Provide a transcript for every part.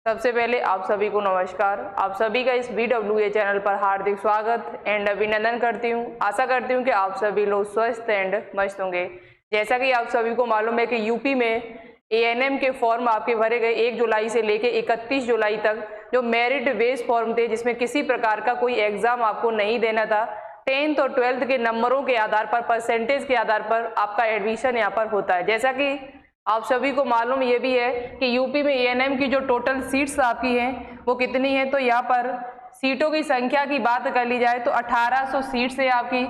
सबसे पहले आप सभी को नमस्कार। आप सभी का इस BWA चैनल पर हार्दिक स्वागत एंड अभिनंदन करती हूँ। आशा करती हूँ कि आप सभी लोग स्वस्थ एंड मस्त होंगे। जैसा कि आप सभी को मालूम है कि यूपी में ANM के फॉर्म आपके भरे गए 1 जुलाई से लेके 31 जुलाई तक, जो मेरिट बेस्ड फॉर्म थे जिसमें किसी प्रकार का कोई एग्जाम आपको नहीं देना था। 10th और 12th के नंबरों के आधार पर, परसेंटेज के आधार पर आपका एडमिशन यहाँ पर होता है। जैसा कि आप सभी को मालूम ये भी है कि यूपी में ANM की जो टोटल सीट्स आपकी हैं वो कितनी है, तो यहाँ पर सीटों की संख्या की बात कर ली जाए तो 1800 सीट्स है आपकी।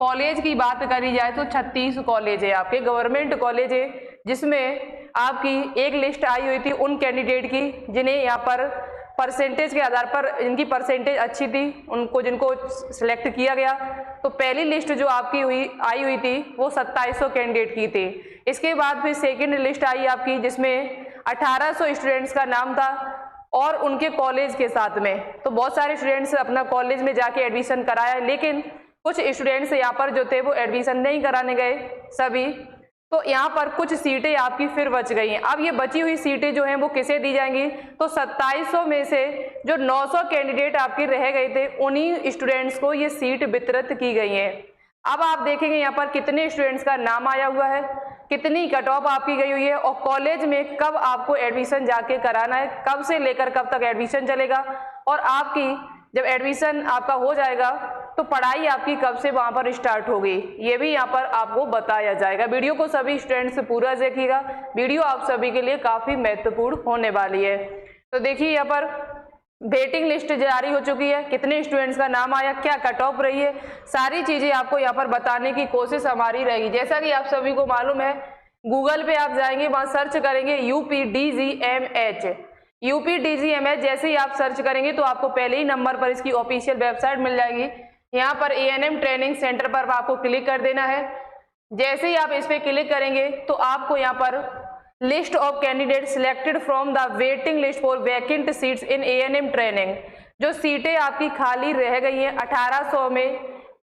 कॉलेज की बात करी जाए तो 36 कॉलेज है आपके, गवर्नमेंट कॉलेज है, जिसमें आपकी एक लिस्ट आई हुई थी उन कैंडिडेट की जिन्हें यहाँ पर परसेंटेज के आधार पर, इनकी परसेंटेज अच्छी थी, उनको जिनको सिलेक्ट किया गया। तो पहली लिस्ट जो आपकी आई हुई थी वो 2700 कैंडिडेट की थी। इसके बाद फिर सेकंड लिस्ट आई आपकी जिसमें 1800 स्टूडेंट्स का नाम था और उनके कॉलेज के साथ में। तो बहुत सारे स्टूडेंट्स अपना कॉलेज में जाके एडमिशन कराया, लेकिन कुछ स्टूडेंट्स यहाँ पर जो थे वो एडमिशन नहीं कराने गए सभी। तो यहाँ पर कुछ सीटें आपकी फिर बच गई हैं। अब ये बची हुई सीटें जो हैं वो किसे दी जाएंगी, तो 2700 में से जो 900 कैंडिडेट आपके रह गए थे उन्हीं स्टूडेंट्स को ये सीट वितरित की गई है। अब आप देखेंगे यहाँ पर कितने स्टूडेंट्स का नाम आया हुआ है, कितनी कट ऑफ आपकी गई हुई है और कॉलेज में कब आपको एडमिशन जाके कराना है, कब से लेकर कब तक एडमिशन चलेगा, और आपकी जब एडमिशन आपका हो जाएगा तो पढ़ाई आपकी कब से वहां पर स्टार्ट होगी, ये भी यहाँ पर आपको बताया जाएगा। वीडियो को सभी स्टूडेंट्स पूरा देखिएगा, वीडियो आप सभी के लिए काफी महत्वपूर्ण होने वाली है। तो देखिए यहाँ पर वेटिंग लिस्ट जारी हो चुकी है, कितने स्टूडेंट्स का नाम आया, क्या कट ऑफ रही है, सारी चीजें आपको यहाँ पर बताने की कोशिश हमारी रहेगी। जैसा कि आप सभी को मालूम है, गूगल पे आप जाएंगे, वहां सर्च करेंगे UPDGMH, जैसे ही आप सर्च करेंगे तो आपको पहले ही नंबर पर इसकी ऑफिशियल वेबसाइट मिल जाएगी। यहाँ पर ANM ट्रेनिंग सेंटर पर आपको क्लिक कर देना है। जैसे ही आप इस पे क्लिक करेंगे तो आपको यहाँ पर list of candidate selected from the waiting list for vacant seats in ANM training, जो सीटें आपकी खाली रह गई हैं 1800 में,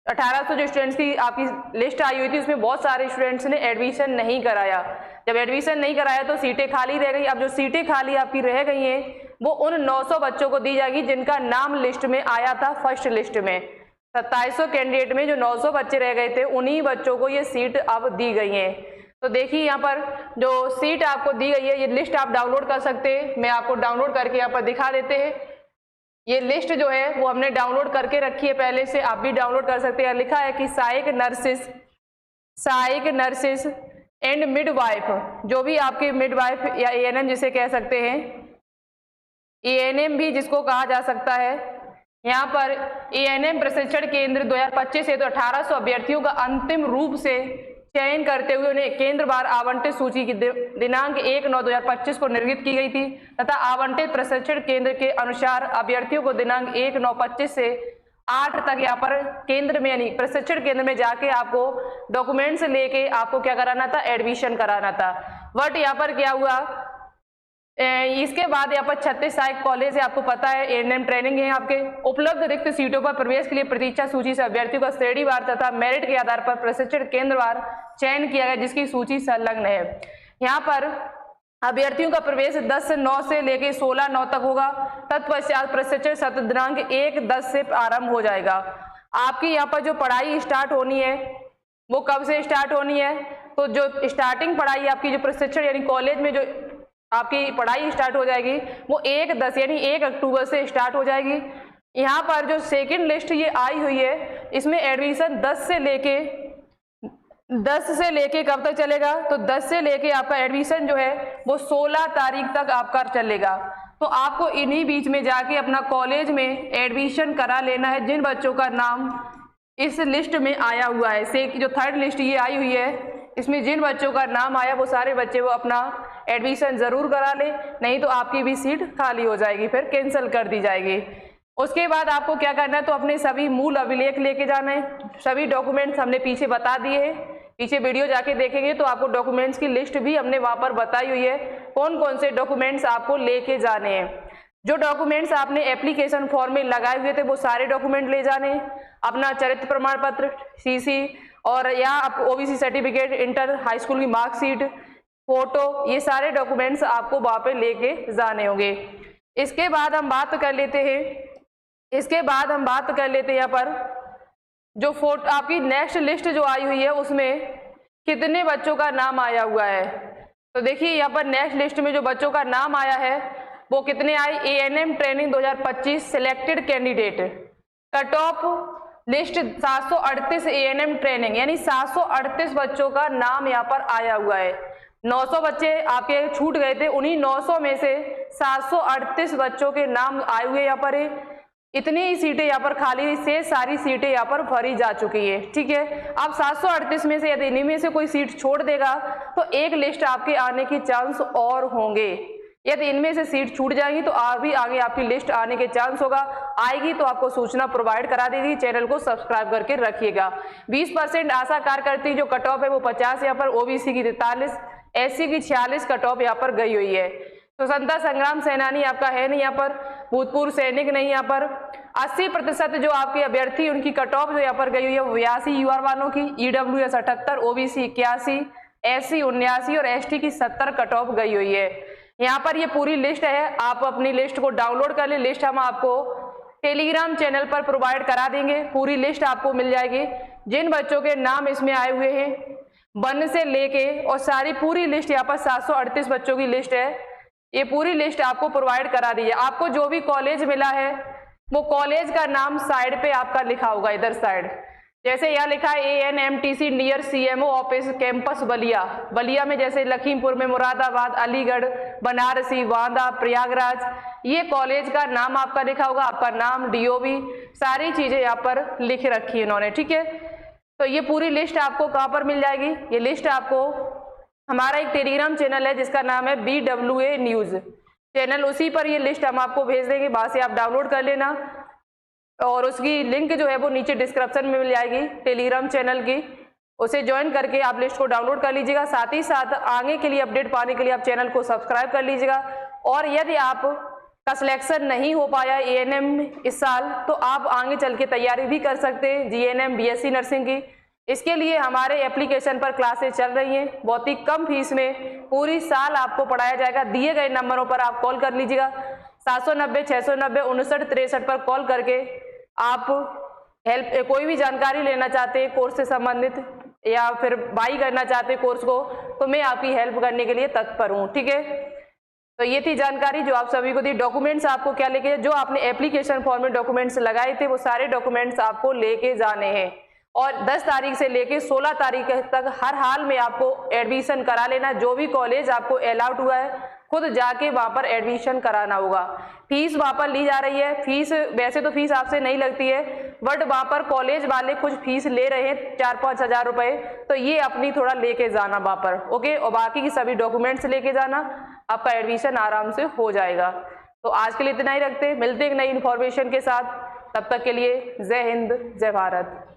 1800 जो स्टूडेंट्स की आपकी लिस्ट आई हुई थी उसमें बहुत सारे स्टूडेंट्स ने एडमिशन नहीं कराया। जब एडमिशन नहीं कराया तो सीटें खाली रह गई। अब जो सीटें खाली आपकी रह गई हैं वो उन 900 बच्चों को दी जाएगी जिनका नाम लिस्ट में आया था फर्स्ट लिस्ट में। 2700 कैंडिडेट में जो 900 बच्चे रह गए थे उन्हीं बच्चों को ये सीट अब दी गई है। तो देखिए यहाँ पर जो सीट आपको दी गई है, ये लिस्ट आप डाउनलोड कर सकते हैं। मैं आपको डाउनलोड करके यहाँ पर दिखा देते हैं। ये लिस्ट जो है वो हमने डाउनलोड करके रखी है पहले से, आप भी डाउनलोड कर सकते हैं। लिखा है कि सहायक नर्सिस एंड मिडवाइफ, जो भी आपके मिडवाइफ या ANM जिसे कह सकते हैं, ANM भी जिसको कहा जा सकता है। यहाँ पर ANM प्रशिक्षण केंद्र 2025 है तो 1800 अभ्यर्थियों का अंतिम रूप से चयन करते हुए उन्हें केंद्रवार आवंटित सूची की दिनांक 1/9/2025 को निर्गत की गई थी तथा आवंटित प्रशिक्षण केंद्र के अनुसार अभ्यर्थियों को दिनांक 1/9/25 से 8 तक यहाँ पर केंद्र में यानी प्रशिक्षण केंद्र में जाके आपको डॉक्यूमेंट्स लेके आपको क्या कराना था, एडमिशन कराना था। बट यहाँ पर क्या हुआ, इसके बाद यहाँ पर 36 सहायक कॉलेज है, आपको पता है ANM ट्रेनिंग है। आपके उपलब्ध रिक्त सीटों पर प्रवेश के लिए प्रतीक्षा सूची से अभ्यर्थियों का श्रेणीवार तथा मेरिट के आधार पर प्रशिक्षण केंद्रवार चयन किया गया, जिसकी सूची संलग्न है। यहाँ पर अभ्यर्थियों का प्रवेश 10/9 से लेकर 16/9 तक होगा। तत्पश्चात प्रशिक्षण सत्र दिनांक 1/10 से आरंभ हो जाएगा। आपकी यहाँ पर जो पढ़ाई स्टार्ट होनी है वो कब से स्टार्ट होनी है, तो जो स्टार्टिंग पढ़ाई आपकी जो प्रशिक्षण यानी कॉलेज में जो आपकी पढ़ाई स्टार्ट हो जाएगी वो 1/10 यानी 1 अक्टूबर से स्टार्ट हो जाएगी। यहाँ पर जो सेकंड लिस्ट ये आई हुई है इसमें एडमिशन 10 से लेके कब तक चलेगा, तो 10 से लेके आपका एडमिशन जो है वो 16 तारीख तक आपका चलेगा। तो आपको इन्हीं बीच में जाके अपना कॉलेज में एडमिशन करा लेना है जिन बच्चों का नाम इस लिस्ट में आया हुआ है। जो थर्ड लिस्ट ये आई हुई है इसमें जिन बच्चों का नाम आया वो सारे बच्चे वो अपना एडमिशन जरूर करा ले, नहीं तो आपकी भी सीट खाली हो जाएगी, फिर कैंसिल कर दी जाएगी। उसके बाद आपको क्या करना है, तो अपने सभी मूल अभिलेख लेके जाना है। सभी डॉक्यूमेंट्स हमने पीछे बता दिए हैं, पीछे वीडियो जाके देखेंगे तो आपको डॉक्यूमेंट्स की लिस्ट भी हमने वहां पर बताई हुई है, कौन कौन से डॉक्यूमेंट्स आपको लेके जाने हैं। जो डॉक्यूमेंट्स आपने एप्लीकेशन फॉर्म में लगाए हुए थे वो सारे डॉक्यूमेंट ले जाने, अपना चरित्र प्रमाण पत्र CC और या OBC certificate, inter high school की मार्कशीट, फोटो, ये सारे डॉक्यूमेंट्स आपको वहाँ पे लेके जाने होंगे। इसके बाद हम बात कर लेते हैं यहाँ पर जो फोटो आपकी नेक्स्ट लिस्ट जो आई हुई है उसमें कितने बच्चों का नाम आया हुआ है। तो देखिए यहाँ पर नेक्स्ट लिस्ट में जो बच्चों का नाम आया है वो कितने आए, ANM training 2025 selected candidate cut off list 738 ANM training, यानी 738 बच्चों का नाम यहाँ पर आया हुआ है। 900 बच्चे आपके छूट गए थे, उन्हीं 900 में से 738 बच्चों के नाम आए हुए यहाँ पर है। इतनी ही सीटें यहाँ पर खाली से सारी सीटें यहाँ पर भरी जा चुकी है। ठीक है, अब 738 में से यदि इन्हीं में से कोई सीट छोड़ देगा तो एक लिस्ट आपके आने की चांस और होंगे। यदि इनमें से सीट छूट जाएगी तो भी आगे आपकी लिस्ट आने के चांस होगा। आएगी तो आपको सूचना प्रोवाइड करा देगी। चैनल को सब्सक्राइब करके रखिएगा। 20% आशा कार्यकर्ती जो कट ऑफ है वो 50 यहाँ पर, OBC की 43, SC की 46 कट ऑफ यहाँ पर गई हुई है। स्वतंत्रता संग्राम सेनानी आपका है नहीं यहाँ पर, भूतपूर्व सैनिक नहीं यहाँ पर। 80% जो आपके अभ्यर्थी उनकी कट ऑफ जो यहाँ पर गई हुई है 82 UR वालों की, EWS 78, OBC 81, SC 79 और ST की 70 कट ऑफ गई हुई है। यहाँ पर ये पूरी लिस्ट है, आप अपनी लिस्ट को डाउनलोड कर ले। लिस्ट हम आपको टेलीग्राम चैनल पर प्रोवाइड करा देंगे। पूरी लिस्ट आपको मिल जाएगी, जिन बच्चों के नाम इसमें आए हुए हैं 1 से लेके और सारी पूरी लिस्ट यहाँ पर 738 बच्चों की लिस्ट है। ये पूरी लिस्ट आपको प्रोवाइड करा दी है। आपको जो भी कॉलेज मिला है वो कॉलेज का नाम साइड पे आपका लिखा होगा, इधर साइड जैसे यहाँ लिखा है ANMTC near CMO office campus Ballia. Ballia में जैसे लखीमपुर में, मुरादाबाद, अलीगढ़, बनारसी, बांदा, प्रयागराज, ये कॉलेज का नाम आपका लिखा होगा। आपका नाम, DOB, सारी चीजें यहाँ पर लिख रखी है इन्होंने। ठीक है, तो ये पूरी लिस्ट आपको कहाँ पर मिल जाएगी, ये लिस्ट आपको हमारा एक टेलीग्राम चैनल है जिसका नाम है BWA न्यूज चैनल, उसी पर ये लिस्ट हम आपको भेज देंगे। वहां से आप डाउनलोड कर लेना और उसकी लिंक जो है वो नीचे डिस्क्रिप्शन में मिल जाएगी टेलीग्राम चैनल की। उसे ज्वाइन करके आप लिस्ट को डाउनलोड कर लीजिएगा। साथ ही साथ आगे के लिए अपडेट पाने के लिए आप चैनल को सब्सक्राइब कर लीजिएगा। और यदि आप का सिलेक्शन नहीं हो पाया ANM इस साल तो आप आगे चल के तैयारी भी कर सकते हैं GNM BSc नर्सिंग की। इसके लिए हमारे एप्लीकेशन पर क्लासेस चल रही हैं, बहुत ही कम फीस में पूरी साल आपको पढ़ाया जाएगा। दिए गए नंबरों पर आप कॉल कर लीजिएगा, 790 690 59 63 पर कॉल करके आप हेल्प कोई भी जानकारी लेना चाहते हैं कोर्स से संबंधित या फिर बाई करना चाहते हैं कोर्स को, तो मैं आपकी हेल्प करने के लिए तत्पर हूँ। ठीक है, तो ये थी जानकारी जो आप सभी को दी। डॉक्यूमेंट्स आपको क्या लेके, जो आपने एप्लीकेशन फॉर्म में डॉक्यूमेंट्स लगाए थे वो सारे डॉक्यूमेंट्स आपको लेके जाने हैं और 10 तारीख से लेके 16 तारीख तक हर हाल में आपको एडमिशन करा लेना। जो भी कॉलेज आपको अलाउड हुआ है खुद जाके वहां पर एडमिशन कराना होगा। फीस वहां पर ली जा रही है, फीस वैसे तो फीस आपसे नहीं लगती है बट वहां पर कॉलेज वाले कुछ फीस ले रहे हैं 4-5 हज़ार रुपए, तो ये अपनी थोड़ा लेके जाना वहां पर। ओके, और बाकी की सभी डॉक्यूमेंट्स लेके जाना, आपका एडमिशन आराम से हो जाएगा। तो आज के लिए इतना ही रखते हैं, मिलते हैं एक नई इन्फॉर्मेशन के साथ। तब तक के लिए जय हिंद, जय भारत।